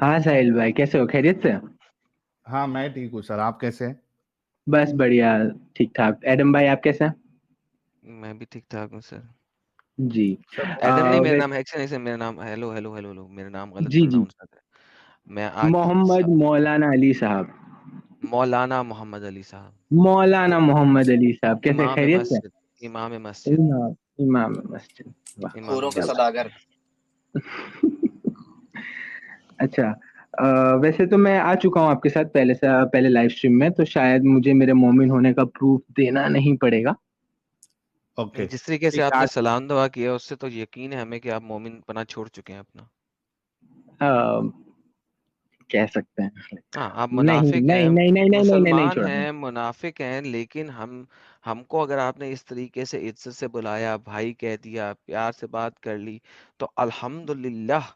हाँ साहिल भाई, कैसे हो? खैरियत से? हाँ, मैं ठीक हूँ सर। आप कैसे हैं? बस बढ़िया। ठीक ठाक। एडम भाई, आप कैसे हैं? मैं भी ठीक ठाक हूँ सर। जी। सर एडम नहीं, मेरा वैसे, नाम एक्शन नहीं सर, मेरा नाम हेलो हेलो हेलो हेलो, मेरा नाम गलत जी जी, प्रोनाउंस होता है। मैं आज मोहम्मद मौलाना अली साहब। मौलाना मोहम्मद अली साहब, मौलाना मोहम्मद अली साहब, कैसे? इमाम खैरियत से? मस्जिद, इमाम मस्जिद, इमाम इमाम मस्जिद। वाह, इमाम हूरों के क्या बात। मस्जिद। सौदागर। अच्छा। वैसे तो मैं आ चुका हूँ आपके साथ पहले से, पहले लाइव स्ट्रीम में, तो शायद मुझे मेरे मोमिन होने का प्रूफ देना नहीं पड़ेगा। ओके, जिस तरीके से ठीक है। आपने आज सलाम दुआ किया, उससे तो यकीन है हमें कि आप मोमिन पना छोड़ चुके हैं अपना। अ, कह सकते हैं। हाँ, आप नहीं मुनाफिक नहीं हैं, नहीं नहीं नहीं नहीं नहीं, नहीं मुसलमान छोड़ रहा। हैं, मुनाफिक हैं, लेकिन हमको अगर आपने इस तरीके से इज्जत से बुलाया, भाई कह दिया, प्यार से बात कर ली, तो अल्हम्दुलिल्लाह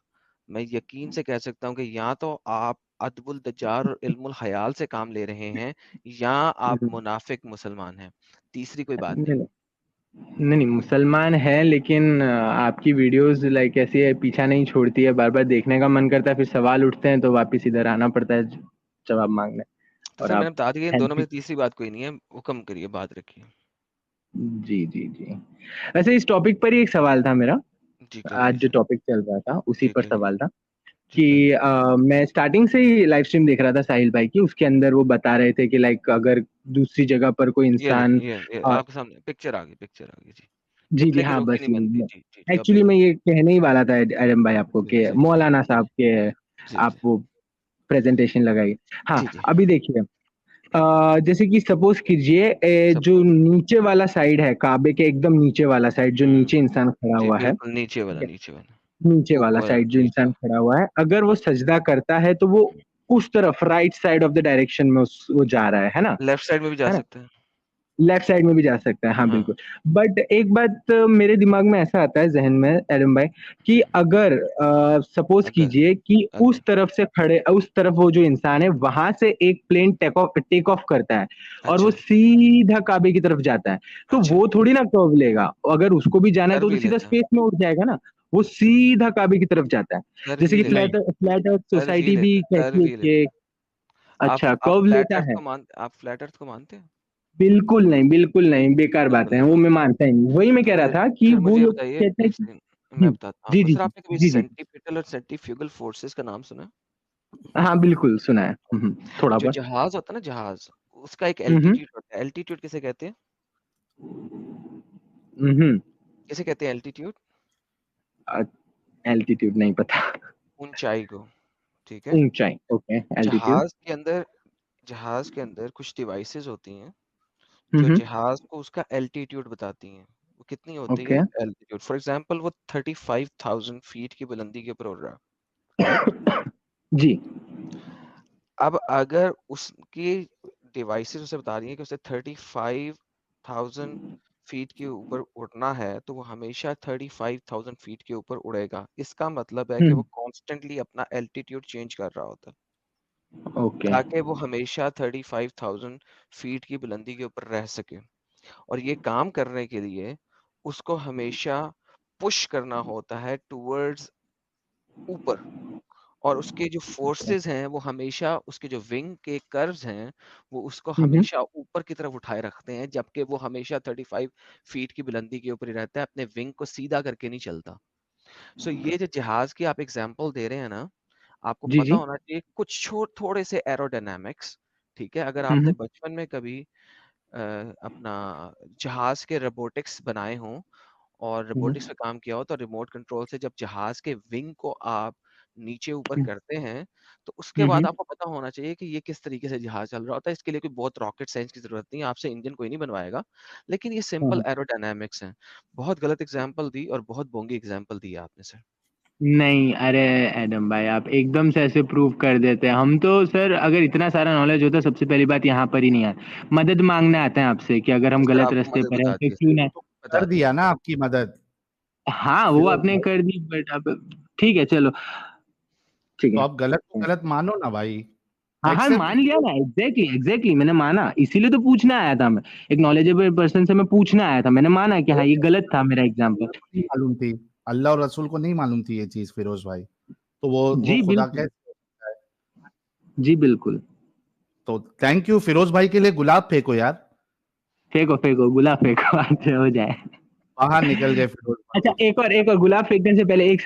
मैं यकीन से कह सकता हूँ कि या तो आप अदबुल दज्जार और इल्मुल हयाल से काम ले रहे हैं, या आप मुनाफिक मुसलमान हैं। तीसरी कोई बात नहीं। नहीं नहीं नहीं, मुसलमान है, लेकिन आपकी वीडियोस लाइक ऐसी है, पीछा नहीं छोड़ती है, बार बार देखने का मन करता है, फिर सवाल उठते हैं तो वापस इधर आना पड़ता है जवाब मांगने। तो और फिर मैंने आप बता दिया, इन दोनों में हेल्प। से तीसरी बात कोई नहीं है, हुक्म करिए, बात रखिए। जी जी जी। वैसे इस टॉपिक पर ही एक सवाल था मेरा। जी आज करिए जो सर। टॉपिक चल रहा था उसी जी पर करिए। सवाल था जी कि करिए। मैं स्टार्टिंग से ही लाइव स्ट्रीम देख रहा था साहिल भाई की, उसके अंदर वो बता रहे थे कि लाइक अगर दूसरी जगह पर कोई ये ले, इंसान। ये आपके सामने पिक्चर आ गई, पिक्चर आ गई जी। जी जी, लेकिन हाँ, रोकी बस नहीं बनती। यही। जी जी जी, अब एक्चुअली मैं बोलिए। ये कहने ही वाला था एडम भाई आपको जी कि जी जी मौलाना साहब के जी आप जी वो प्रेजेंटेशन लगाइए। हाँ, जी जी। अभी देखिए, जैसे कि सपोज कीजिए, जो सपोज। नीचे वाला साइड है, काबे के एकदम नीचे वाला साइड, जो नीचे इंसान खड़ा जी हुआ है, बिल्कुल नीचे ठीक वाला, है, नीचे वाला। नीचे वाला ऊपर साइड जो नीचे इंसान वाला। खड़ा हुआ है, अगर वो सजदा करता है तो वो उस तरफ, right side of the direction में वो जा रहा है ना? लेफ्ट साइड में भी जा है ना? सकते हैं। लेफ्ट साइड में भी जा सकता है, हाँ हाँ। बिल्कुल। बट एक बात मेरे दिमाग में ऐसा आता है, जहन में, एडम भाई, कि अगर सपोज अगर कीजिए कि उस अगर तरफ से खड़े, उस तरफ वो जो इंसान है वहां से एक प्लेन टेक ऑफ करता है और वो अच्छा। सीधा काबे की तरफ जाता है, तो अच्छा। वो थोड़ी ना कर्व लेगा। अगर उसको भी जाना है कर तो भी सीधा लेता है। स्पेस में उड़ जाएगा ना। वो सीधा काबे की तरफ जाता है। कर जैसे भी कि लेता नहीं। फ्लैट है। फ्लैट अर्थ कर भी सोसाइटी भी लेता है, कर कहती है भी लेता कि है। अच्छा, आप कर्व फ्लैट लेता अर्थ है। को मान आप फ्लैट अर्थ को मानते हैं? बिल्कुल नहीं, बिल्कुल नहीं, बेकार बिल्कुल बातें हैं, नहीं वो मैं मानते। मानता ही नहीं। वही मैं तो कह रहा फिर था कि फिर वो मुझे ये लोग बताइए, कहते हैं एक कि सेकंड मैं बताता हूँ जी आपको। जी सर जी आपने कभी जी जी जी। सेंट्रीपिटल और सेंट्रीफ्यूगल फोर्सेस का नाम सुना है? हाँ बिल्कुल सुना है। थोड़ा जो बहुत। जहाज होता है ना, जहाज, उसका एक हम्म एल्टीट्यूड होता है। एल्टीट्यूड किसे कहते हैं? हम्म। किसे कहते हैं एल्टीट्यूड? एल्टीट्यूड नहीं पता। ऊंचाई को। ठीक है। ऊंचाई, ओके, एल्टीट्यूड। जहाज के अंदर जहाज के अंदर कुछ डिवाइसेस होती हैं जो हम्म। जहाज को उसका एल्टीट्यूड बताती हैं। वो कितनी होती है ओके। एल्टीट्यूड? फॉर एग्जांपल वो 35,000 फीट की बुलंदी के ऊपर उड़ रहा है। जी। अब अगर उसकी डिवाइसेस उसे बता रही हैं कि उसे 35,000 फीट के ऊपर उड़ना है, तो वो हमेशा 35,000 फीट के ऊपर उड़ेगा। इसका मतलब है कि वो हम्म। कॉन्स्टेंटली अपना एल्टीट्यूड चेंज कर रहा होता है, ओके। ताकि वो हमेशा 35,000 फीट की बुलंदी के ऊपर रह सके। और ये काम करने के लिए उसको हमेशा पुश करना होता है टूवर्ड्स ऊपर। और उसके जो फोर्सेस हैं वो हमेशा उसके जो विंग के कर्व्स हैं वो उसको हम्म। हमेशा ऊपर की तरफ उठाए रखते हैं, जबकि वो हमेशा 35 फीट की बुलंदी के ऊपर ही रहता है, अपने विंग को सीधा करके नहीं चलता। सो ये जो जहाज की आप एग्जांपल दे रहे हैं ना, आपको जी पता जी। होना चाहिए कुछ थोड़े से एरोडायनामिक्स। ठीक है, अगर आपने हम्म बचपन में कभी अपना जहाज के रोबोटिक्स बनाए हों और हम्म रोबोटिक्स पे काम किया हो, तो रिमोट कंट्रोल से जब जहाज के विंग को आप नीचे ऊपर करते हैं, तो उसके बाद हम्म। आपको पता होना चाहिए कि ये किस तरीके से जहाज चल रहा होता है। इसके लिए कोई बहुत रॉकेट साइंस की जरूरत नहीं है, आपसे इंजन कोई नहीं बनवाएगा, लेकिन ये सिंपल हाँ। एरोडायनामिक्स हैं। बहुत गलत एग्जाम्पल दी और बहुत बोंगी एग्जाम्पल दी आपने सर। नहीं, अरे एडम भाई, आप एकदम से ऐसे प्रूव कर देते हैं। हम तो सर, अगर इतना सारा नॉलेज होता, सबसे पहली बात यहाँ पर ही नहीं आते, मदद मांगने आते हैं आपसे कि अगर तो हम सर गलत आपको रास्ते मदद पर हैं बता तो दी है क्यों सर, ना। तो बता कर दी है। दिया ना आपकी मदद हाँ, वो फिरोज आपने भाई। कर दी, बट अब ठीक है, चलो, ठीक तो है। आप गलत तो गलत मानो ना भाई। हाँ हाँ, एक्सेप्ट मान लिया करो। ना, एग्जैक्टली एग्जैक्टली, मैंने माना, इसीलिए तो पूछने आया था मैं। एक नॉलेजेबल पर्सन से मैं पूछने आया था, मैंने माना कि हाँ, ये गलत था मेरा एग्जाम्पल। को नहीं मालूम थी, अल्लाह और रसूल को नहीं मालूम थी ये चीज फिरोज भाई। तो वो जी खुदा बिल्कुल। कैसे जी बिल्कुल। तो थैंक यू। फिरोज भाई के लिए गुलाब फेंको यार। फेंको फेंको, गुलाब फेंको, आज हो जाए। बाहर निकल गए फिरोज अच्छा, भाई। एक और गुलाब फेंकने से पहले एक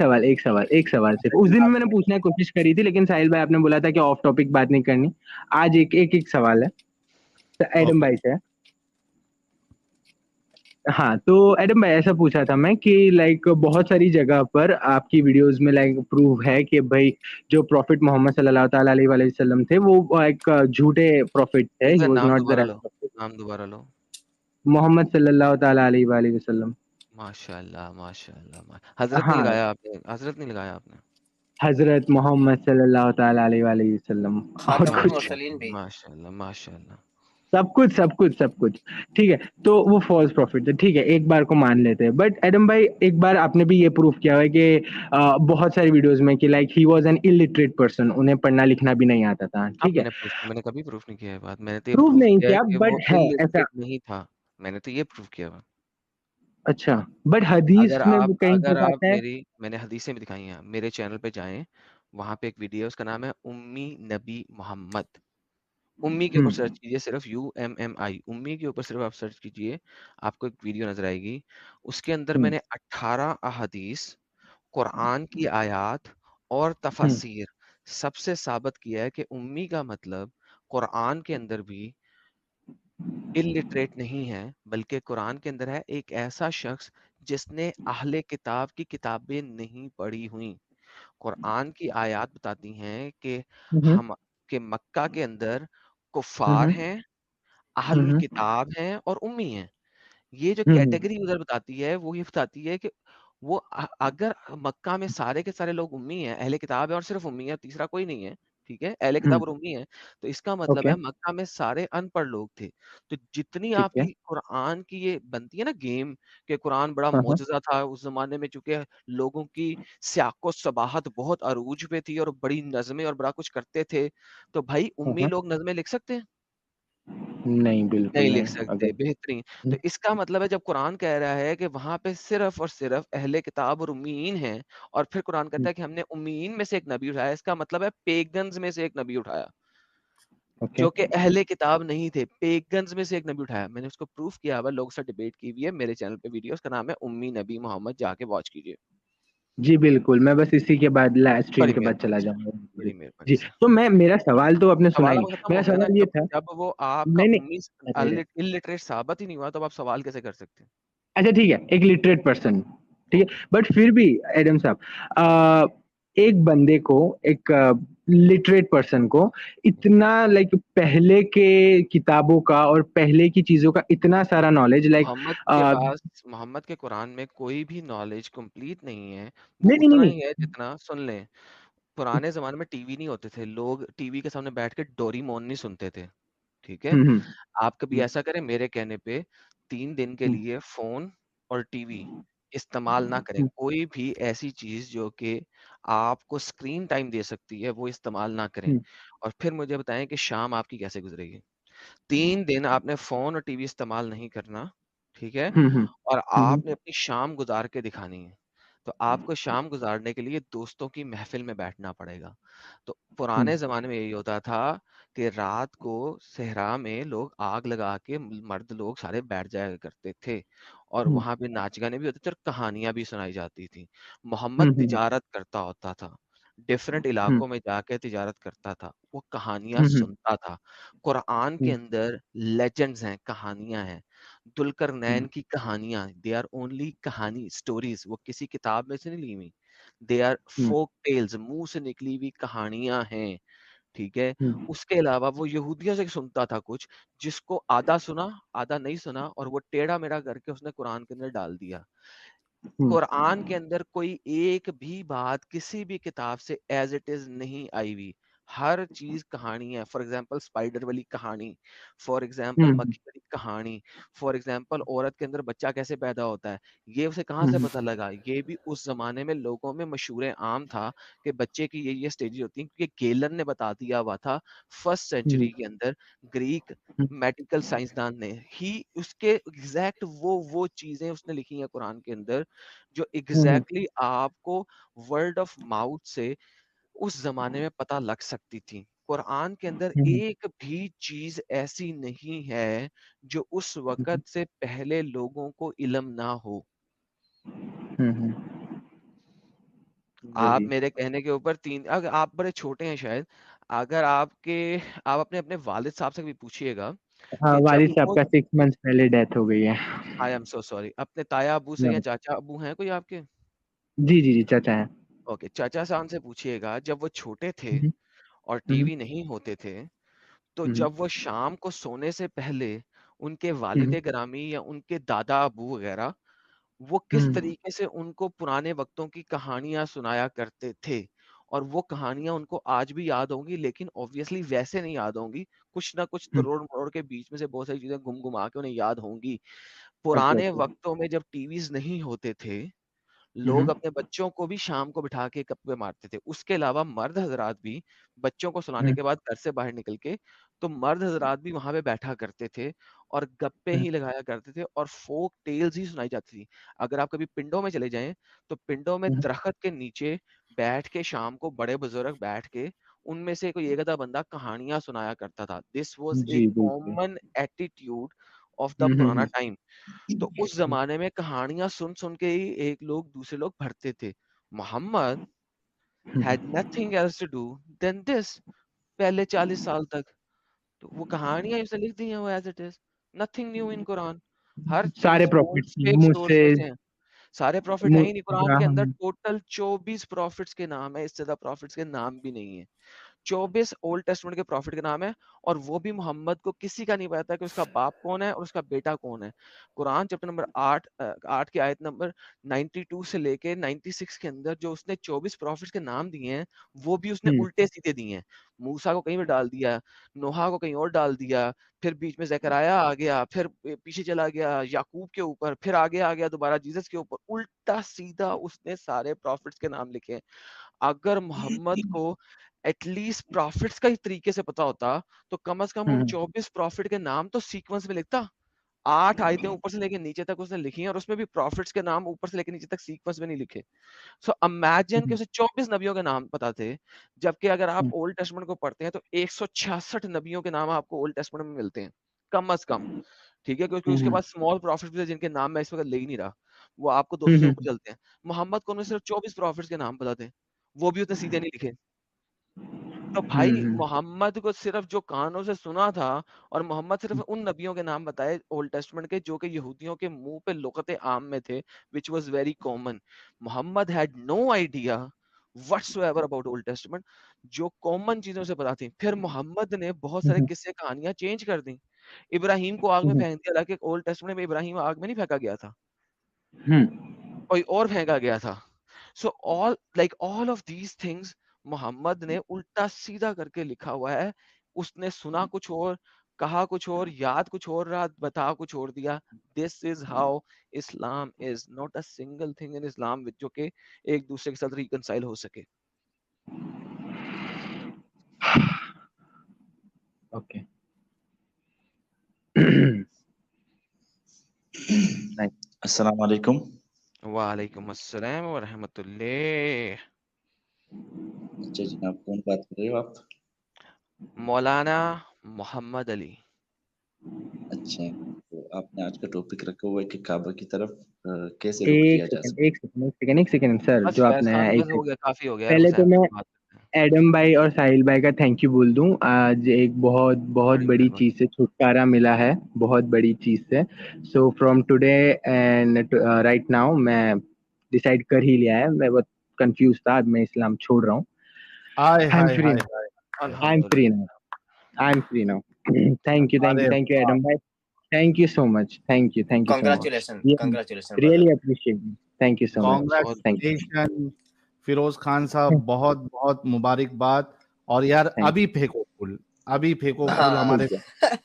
सवाल सिर्फ। उस दिन भी मैंने पूछने की कोशिश करी थी, लेकिन साहिल भाई आपने बोला था कि ऑफ टॉपिक बात नहीं करनी। आज एक सवाल है, तो एडम ओके। भाई से। हाँ, तो एडम भाई, ऐसा पूछा था मैं कि लाइक बहुत सारी जगह पर आपकी वीडियोस में लाइक प्रूव है कि भाई जो प्रॉफिट मोहम्मद सल्लल्लाहु ताला अलैहि वसल्लम थे, वो एक झूठे प्रॉफिट थे, एक ही बार वाज नाम नॉट द दोबारा राइट लो, प्रॉफिट। नाम दोबारा लो। मोहम्मद सल्लल्लाहु ताला अलैहि वसल्लम। माशाल्लाह, माशाल्लाह, हजरत नहीं हाँ, लगाया आपने, हजरत नहीं लगाया आपने। हजरत मोहम्मद सल्लल्लाहु ताला अलैहि वसल्लम। और खातमुल कुछ, मुरसलीन भी। माशाल्लाह, माशाल्लाह। सब कुछ सब कुछ सब कुछ। ठीक है, तो वो फॉल्स प्रॉफिट है, ठीक है, एक बार को मान लेते हैं। बट एडम भाई, एक बार आपने भी ये प्रूफ किया है कि बहुत सारी वीडियोस में कि like he was an illiterate person, उन्हें पढ़ना लिखना भी नहीं आता था, अब ठीक है। मैंने प्रूफ किया, मैंने कभी प्रूफ नहीं किया है बात, मैंने तो ये प्रूव प्रूफ नहीं किया है किया, कि वो बट है ऐसा। इलिटरेट नहीं था। मैंने तो ये प्रूफ किया हुआ। अच्छा, बट हदीस में वो कहीं अगर कुछ आप आता है। मेरी, मैंने हदीसें भी दिखाई हैं, मेरे चैनल पे जाएं, वहां पे एक वीडियो है, उसका नाम है उम्मी नबी मोहम्मद। उम्मी के ऊपर सर्च हम्म। कीजिए, सिर्फ UMMI, उम्मी के ऊपर सिर्फ आप सर्च कीजिए, आपको एक वीडियो नजर आएगी। उसके अंदर हम्म। मैंने 18 अहादीस, कुरान की आयत और हम्म। तफसीर सबसे साबित किया है कि उम्मी का मतलब कुरान के अंदर भी इलिटरेट नहीं है, बल्कि कुरान के अंदर है एक ऐसा शख्स जिसने अहले किताब की किताबें नहीं पढ़ी हुई। कुरान की आयत बताती हैं कि हम्म। हम के मक्का के अंदर कुफ़ार हम्म। हैं, अहलुल हम्म। किताब हैं और उम्मी हैं। ये जो हम्म। कैटेगरी उधर बताती है, वो ये बताती है कि वो अगर मक्का में सारे के सारे लोग उम्मी हैं, अहले किताब है और सिर्फ उम्मी है, तीसरा कोई नहीं है, ठीक है? अहले किताब और हम्म। उम्मी है, तो इसका मतलब ओके, है मक्का में सारे अनपढ़ लोग थे। तो जितनी ठीक है। आपकी कुरान की ये बनती है ना गेम, कि कुरान बड़ा हाँ हाँ। मोजज़ा था उस ज़माने में, चूँकि लोगों की सियाक़ो-सबाहत बहुत अरूज पे थी और बड़ी नज़में और बड़ा कुछ करते थे, तो भाई हाँ उम्मी हाँ। लोग नज़में लिख सकते हैं? नहीं, बिल्कुल नहीं लिख नहीं, सकते, अगर। बेहतरीन। हम्म। तो इसका मतलब है जब कुरान कह रहा है कि वहाँ पे सिर्फ़ और सिर्फ़ अहले किताब और उम्मीयीन हैं, और फिर कुरान कहता हम्म। है कि हमने उम्मीयीन में से एक नबी उठाया, इसका मतलब है पेगन्स में से एक नबी उठाया, ओके। जो कि अहले किताब नहीं थे, पेगन्स में से एक नबी उठाया। मैंने उसको प्रूफ़ किया हुआ है, लोगों से डिबेट की हुई है, मेरे चैनल पे वीडियो, उसका नाम है उम्मी नबी मोहम्मद, जाके वॉच कीजिए। जी बिल्कुल, मैं बस इसी के बाद लाइव स्ट्रीम बड़ी के बाद मेहरबानी चला से, जाऊंगा। बड़ी मेहरबानी जी, से। तो मैं, मेरा सवाल तो आपने सुना सवाल ही अब नहीं। खत्म मेरा हो गया ना, सवाल ये जब था। जब वो आपका नहीं नहीं, उम्मी अरे, इल्लिटरेट साबित ही नहीं हुआ, तब आप सवाल कैसे कर सकते हैं? अच्छा ठीक है, एक लिटरेट पर्सन, ठीक ओके। है, बट फिर भी एडम साहब, एक बंदे को, एक लिटरेट पर्सन को इतना लाइक पहले के किताबों का और पहले की चीजों का इतना सारा नॉलेज लाइक। मोहम्मद के कुरान में कोई भी नॉलेज कंप्लीट नहीं है। वो नहीं नहीं नहीं उतना नहीं। ही है जितना, सुन लें, पुराने ज़माने में टीवी नहीं होते थे, लोग टीवी के सामने बैठ के डोरेमोन नहीं सुनते थे, ठीक है? हम्म। आप कभी हम्म। ऐसा करें, मेरे कहने पे 3 दिन के हम्म। लिए फ़ोन और टीवी इस्तेमाल ना करें। हम्म। कोई भी ऐसी चीज़ जो कि आपको स्क्रीन टाइम दे सकती है, वो इस्तेमाल ना करें, हम्म। और फिर मुझे बताएँ कि शाम आपकी कैसे गुज़रेगी? 3 दिन आपने फ़ोन और टीवी इस्तेमाल नहीं करना, ठीक है? हम्म। हम्म। और हम्म। आपने अपनी शाम गुज़ार के दिखानी है। तो आपको शाम गुज़ारने के लिए दोस्तों की महफ़िल में बैठना पड़ेगा। तो पुराने हम्म। ज़माने में यही होता था कि रात को सहरा में लोग आग लगा के मर्द लोग सारे बैठ जाया करते थे, और हम्म। वहाँ पे नाच-गाने भी होते थे और कहानियाँ भी सुनाई जाती थी। मोहम्मद हम्म। हम्म। तिजारत करता होता था, डिफरेंट हम्म। इलाकों में जाके तिजारत करता था, वो कहानियाँ हम्म। सुनता था। कुरान के हम्म। अंदर लेजेंड्स हैं, कहानियाँ हैं। हम्म। दुलकरनैन की कहानियाँ, दे आर ओनली कहानी, स्टोरीज़, वो किसी किताब में से नहीं ली हुई। They are hmm. Folk tales, मुँह से निकली हुई कहानियाँ हैं, ठीक है? हम्म। उसके अलावा वो यहूदियों से सुनता था कुछ, जिसको आधा सुना, आधा नहीं सुना, और वो टेढ़ा-मेढ़ा करके उसने कुरान के अंदर डाल दिया। हम्म। कुरान के अंदर कोई एक भी बात किसी भी किताब से एज़ इट इज़ नहीं आई हुई। हर चीज़ कहानी है। फॉर एग्ज़ाम्पल स्पाइडर वाली कहानी, फॉर एग्ज़ाम्पल हम्म। मक्खी वाली कहानी, फॉर एग्ज़ाम्पल औरत के अंदर बच्चा कैसे पैदा होता है, ये उसे कहाँ से हम्म। पता लगा? ये भी उस ज़माने में लोगों में मशहूर आम था कि बच्चे की ये स्टेजेज़ होती हैं, क्योंकि गेलन ने बता दिया हुआ था फर्स्ट हम्म। सेंचुरी के अंदर, ग्रीक हम्म। मेडिकल साइंसदान ने ही उसके एग्ज़ैक्ट वो चीज़ें उसने लिखी हैं कुरान के अंदर, जो हम्म। एग्ज़ैक्टली आपको वर्ड ऑफ माउथ से उस ज़माने में पता लग सकती थी। कुरान के अंदर एक भी चीज ऐसी नहीं है जो उस वक्त से पहले लोगों को इल्म ना हो। आप मेरे कहने के ऊपर तीन, अगर आप बड़े छोटे हैं शायद, अगर आप अपने अपने वालिद साहब से भी पूछिएगा हाँ, कि जब वालिद साहब वो, का 6 मंथ्स पहले डेथ हो गई है। आई एम सो सॉरी, अपने ताया अबू से या चाचा अबू हैं कोई आपके? जी जी जी, चाचा है। ओके, चाचा साहब से पूछिएगा जब वो छोटे थे हम्म, और हम्म, टीवी नहीं होते थे, तो हम्म, जब वो शाम को सोने से पहले उनके हम्म, वालिद ग्रामी या उनके दादा अबू वगैरह वो किस हम्म, तरीके से उनको पुराने वक्तों की कहानियां सुनाया करते थे, और वो कहानियां उनको आज भी याद होंगी, लेकिन ऑब्वियसली वैसे नहीं याद होंगी, कुछ ना कुछ हम्म, तरोड़ मरोड़ के बीच में से बहुत सारी चीजें गुम गुमा के उन्हें याद होंगी। ओके पुराने ओके। वक्तों में जब टीवीज नहीं होते थे, लोग हम्म, अपने बच्चों को भी शाम को बिठा के गप्पे मारते थे। उसके अलावा मर्द हजरात भी बच्चों को सुलाने हम्म, के बाद घर से बाहर निकल के, तो मर्द हजरात भी वहां पे बैठा करते थे और गप्पे हम्म, ही लगाया करते थे और फोक टेल्स ही सुनाई जाती थी। अगर आप कभी पिंडों में चले जाएं, तो पिंडों में हम्म, दरख्त के नीचे बैठ के शाम को बड़े बुजुर्ग बैठ के उनमें से कोई एक आधा बंदा कहानियां सुनाया करता था। दिस वॉज ए जी बिल्कुल। कॉमन एटीट्यूड ऑफ द हम्म, पुराना टाइम। तो उस जमाने में कहानियां सुन सुन के ही एक लोग दूसरे लोग भरते थे। Mohammad had hmm, nothing else to do then this, पहले 40 साल तक तो वो कहानियां उसने लिख दी हैं, वो as it is, nothing new in Quran. हर सारे चीज ओल्ड प्रॉफिट फेक मुझसे सोर्सेज हैं। सारे प्रॉफिट है ही नहीं कुरान के अंदर, अब्राहम। टोटल 24 प्रॉफिट्स के नाम है, इससे ज्यादा प्रॉफिट्स के नाम भी नहीं है। 24 ओल्ड टेस्टमेंट के प्रॉफिट के नाम है, और वो भी मोहम्मद को किसी का नहीं पता कि उसका बाप कौन है और उसका बेटा कौन है। कुरान चैप्टर नंबर 8 की आयत नंबर 92 से लेके 96 के अंदर जो उसने 24 प्रॉफिट्स के नाम दिए हैं, वो भी उसने हम्म, उल्टे सीधे दिए हैं। मूसा को कहीं पर डाल दिया, नोहा को कहीं और डाल दिया, फिर बीच में जकराया आ गया, फिर पीछे चला गया याकूब के ऊपर, फिर आगे आ गया दोबारा जीसस के ऊपर, उल्टा सीधा उसने सारे प्रॉफिट्स के नाम लिखे हैं। अगर मोहम्मद को एटलीस्ट प्रॉफिट्स का ही तरीके से पता होता, तो कम से कम उन हम्म, 24 प्रॉफिट के नाम तो सीक्वेंस में लिखता। 8 आयतें ऊपर से लेके नीचे तक उसने लिखी हैं, और उसमें भी प्रॉफिट्स के नाम ऊपर से लेके नीचे तक सीक्वेंस में नहीं लिखे। सो इमेजिन कि हम्म, उसे 24 नबियों के नाम पता थे, जबकि अगर आप हम्म, ओल्ड टेस्टमेंट को पढ़ते हैं तो 166 नबियों के नाम आपको ओल्ड टेस्टमेंट में मिलते हैं, कम से कम। ठीक है, क्योंकि उसके हम्म, पास स्मॉल प्रॉफिट्स भी थे जिनके नाम मैं इस वक्त ले ही नहीं रहा, वो आपको 200 से हम्म, ऊपर चलते हैं। मोहम्मद को उन्हें सिर्फ 24 प्रॉफिट्स के नाम पता थे, वो भी उसने सीधे नहीं लिखे। तो भाई हम्म, मोहम्मद को सिर्फ जो कानों से सुना था, और मोहम्मद सिर्फ उन नबियों के नाम बताए ओल्ड टेस्टमेंट के जो कि यहूदियों के मुंह पे लुगत आम में थे, which was very common. Mohammad had no idea whatsoever about old testament, जो कॉमन चीजों से पता थी। फिर मोहम्मद ने बहुत सारे हम्म, किस्से कहानियां चेंज कर दी। इब्राहिम को आग में हम्म, फेंक दिया, हालांकि ओल्ड टेस्टमेंट में इब्राहिम आग में नहीं फेंका गया था, हम्म, कोई और फेंका गया था। So all of these things Mohammad ने उल्टा सीधा करके लिखा हुआ है। उसने सुना कुछ और, कहा कुछ और, याद कुछ और रहा, बता कुछ और दिया। This is how Islam is, not a single thing in Islam जो कि एक दूसरे के साथ रिकंसाइल हो सके। ओके। नाइस। अस्सलाम वालेकुम। वालेकुम अस्सलाम व रहमतुल्लाह। अच्छा जनाब, कौन बात कर रहे हो आप? मौलाना मोहम्मद अली। अच्छा, तो आपने आज का टॉपिक रखा हुआ है कि काबा की तरफ कैसे रुख एक किया जा सेकंड, सकता एक सेकंड, एक सेकंड, एक सेकंड सर, बस जो फैज आपने खान, एक बस हो सेकंड, गया, काफी हो गया यार, पहले बस तो ऐप मैं पे बात करते हैं। एडम भाई और साहिल भाई का थैंक यू बोल दूं। आज एक बहुत बहुत बड़ी बड़ी मेहरबानी। चीज से छुटकारा मिला है, बहुत बड़ी चीज से। So from today and right now मैं डिसाइड कर ही लिया है। मैं बहुत कंफ्यूज था, अब मैं इस्लाम छोड़ रहा हूँ। Hi I am hi free hi now, hi. I am free now, अल्हम्दुलिल्लाह। I am free now. Thank you, thank you, अरे थैंक यू वाह, एडम भाई, thank you so much, thank you so much, Congratulations, congratulations, brother. Really appreciate, thank you so much, बहुत thank you, congratulation Firoz Khan साहब, बहुत बहुत मुबारकबाद। और यार थैंक अभी फेंको फूल, अभी फेंको फूल यू, हमारे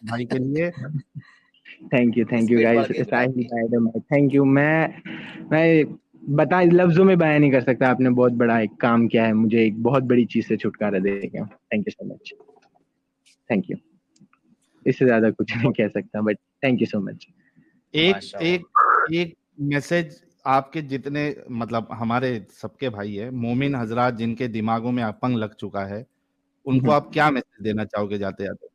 भाई के लिए। थैंक यू स्पीड बढ़ गाइस, गई ब्रो साहिल आपकी। भाई, थैंक यू। मैं बता लफ्जों में बयान नहीं कर सकता, आपने बहुत बड़ा एक काम किया है, मुझे एक बहुत बड़ी चीज से छुटकारा दे गया। Thank you so much, thank you. इससे ज्यादा कुछ नहीं कह सकता, but thank you so much. एक एक माशाअल्लाह। एक मैसेज आपके जितने, मतलब हमारे सबके भाई है मोमिन हजरात जिनके दिमागों में अपंग लग चुका है, उनको आप क्या मैसेज देना चाहोगे जाते जाते?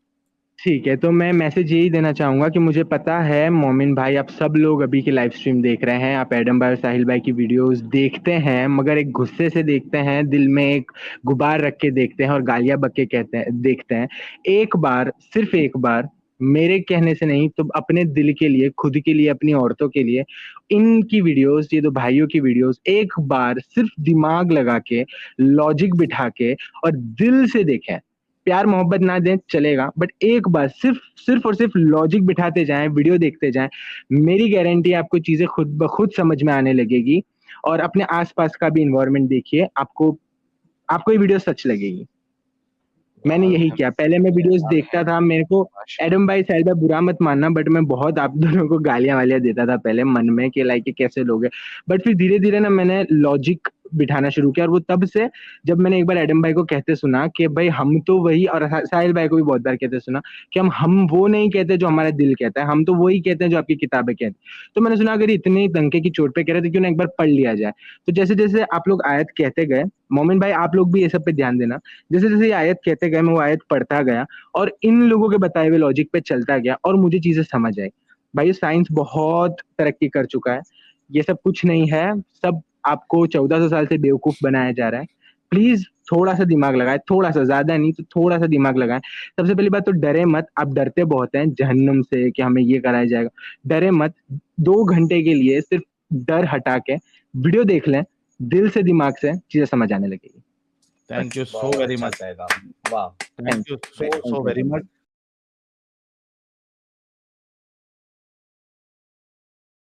ठीक है, तो मैं मैसेज यही देना चाहूंगा कि मुझे पता है मोमिन भाई आप सब लोग अभी की लाइव स्ट्रीम देख रहे हैं, आप एडम भाई और साहिल भाई की वीडियोस देखते हैं, मगर एक गुस्से से देखते हैं, दिल में एक गुबार रख के देखते हैं और गालियां बक के देखते हैं। एक बार, सिर्फ एक बार, मेरे कहने से नहीं तो अपने दिल के लिए, खुद के लिए, अपनी औरतों के लिए, इनकी वीडियोस, ये दो भाइयों की वीडियोस एक बार सिर्फ दिमाग लगा के, लॉजिक बिठा के और दिल से देखें। प्यार मोहब्बत ना दें चलेगा, बट एक बार सिर्फ और सिर्फ लॉजिक बिठाते जाएं, वीडियो देखते जाएं, मेरी गारंटी है आपको चीजें खुद ब खुद समझ में आने लगेगी। और अपने आसपास का भी इन्वायरमेंट देखिए, आपको ये वीडियो सच लगेगी। मैंने यही किया, पहले मैं वीडियोस देखता था, मेरे को एडम भाई साहिल भाई बुरा मत मानना, बट मैं बहुत आप दोनों को गालियां वालियां देता था पहले मन में कि लाइक ये कैसे लोग हैं। बट फिर धीरे धीरे ना मैंने लॉजिक बिठाना शुरू किया, और वो तब से जब मैंने एक बार एडम भाई को कहते सुना कि भाई हम तो वही, और साहिल भाई को भी बहुत बार कहते सुना कि हम वो नहीं कहते जो हमारा दिल कहता है, हम तो वही कहते हैं जो आपकी किताबें कहती। तो मैंने सुना अगर इतने डंके की चोट पे कह रहे थे क्यों ना एक बार पढ़ लिया जाए। तो जैसे जैसे आप लोग आयत कहते गए, मोमिन भाई आप लोग भी ये सब पे ध्यान देना, जैसे जैसे ये आयत कहते गए मैं वो आयत पढ़ता गया और इन लोगों के बताए हुए लॉजिक पे चलता गया और मुझे चीजें समझ आई। भाई साइंस बहुत तरक्की कर चुका है, ये सब कुछ नहीं है, सब आपको 1400 साल से बेवकूफ बनाया जा रहा है। प्लीज थोड़ा सा दिमाग लगाए, थोड़ा सा, ज्यादा नहीं तो थोड़ा सा दिमाग लगाए। सबसे पहली बात तो डरे मत, आप डरते बहुत हैं जहन्नुम से कि हमें ये कराया जाएगा, डरे मत। 2 घंटे के लिए सिर्फ डर हटा के वीडियो देख लें, दिल से दिमाग से चीजें समझ आने लगेगी। Thank you so very much. वाह, thank you so very much.